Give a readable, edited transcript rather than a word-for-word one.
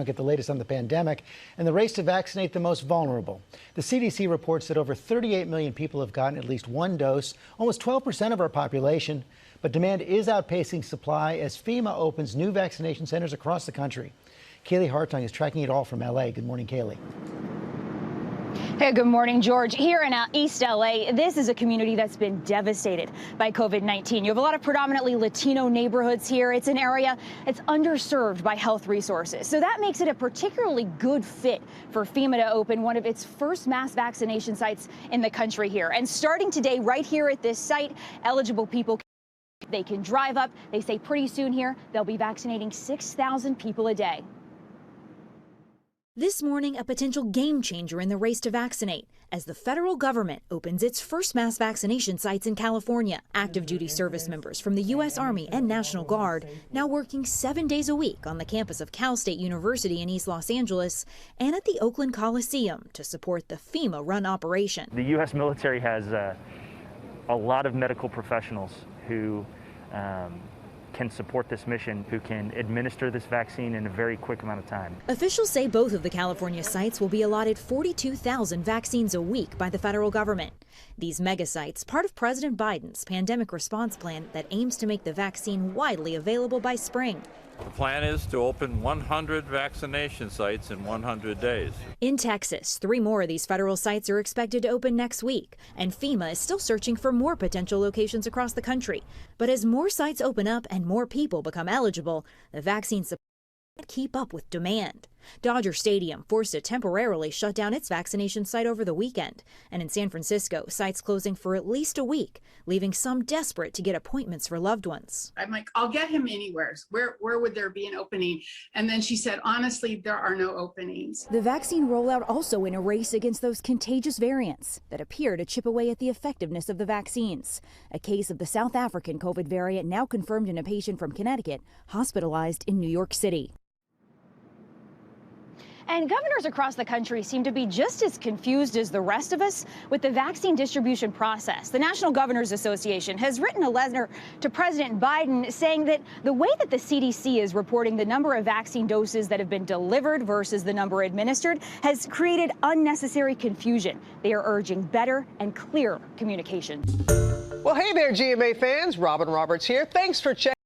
get the latest on the pandemic and the race to vaccinate the most vulnerable. The CDC reports that over 38 million people have gotten at least one dose, almost 12% of our population. But demand is outpacing supply as FEMA opens new vaccination centers across the country. Kaylee Hartung is tracking it all from LA. Good morning, Kaylee. Hey, good morning, George. Here in East LA, this is a community that's been devastated by COVID-19. You have a lot of predominantly Latino neighborhoods here. It's an area that's underserved by health resources. So that makes it a particularly good fit for FEMA to open one of its first mass vaccination sites in the country here. And starting today, right here at this site, eligible people, they can drive up. They say pretty soon here, they'll be vaccinating 6,000 people a day. This morning, a potential game changer in the race to vaccinate as the federal government opens its first mass vaccination sites in California. Active duty service members from the U.S. Army and National Guard now working 7 days a week on the campus of Cal State University in East Los Angeles and at the Oakland Coliseum to support the FEMA-run operation. The U.S. military has a lot of medical professionals who can support this mission, who can administer this vaccine in a very quick amount of time. Officials say both of the California sites will be allotted 42,000 vaccines a week by the federal government. These mega sites, part of President Biden's pandemic response plan that aims to make the vaccine widely available by spring. The plan is to open 100 vaccination sites in 100 days. In Texas, 3 more of these federal sites are expected to open next week, and FEMA is still searching for more potential locations across the country. But as more sites open up and more people become eligible, the vaccine supply can't keep up with demand. Dodger Stadium forced to temporarily shut down its vaccination site over the weekend. And in San Francisco, sites closing for at least a week, leaving some desperate to get appointments for loved ones. I'm like, I'll get him anywhere. Where would there be an opening? And then she said, honestly, there are no openings. The vaccine rollout also in a race against those contagious variants that appear to chip away at the effectiveness of the vaccines. A case of the South African COVID variant now confirmed in a patient from Connecticut hospitalized in New York City. And governors across the country seem to be just as confused as the rest of us with the vaccine distribution process. The National Governors Association has written a letter to President Biden saying that the way that the CDC is reporting the number of vaccine doses that have been delivered versus the number administered has created unnecessary confusion. They are urging better and clearer communication. Well, hey there, GMA fans. Robin Roberts here. Thanks for checking.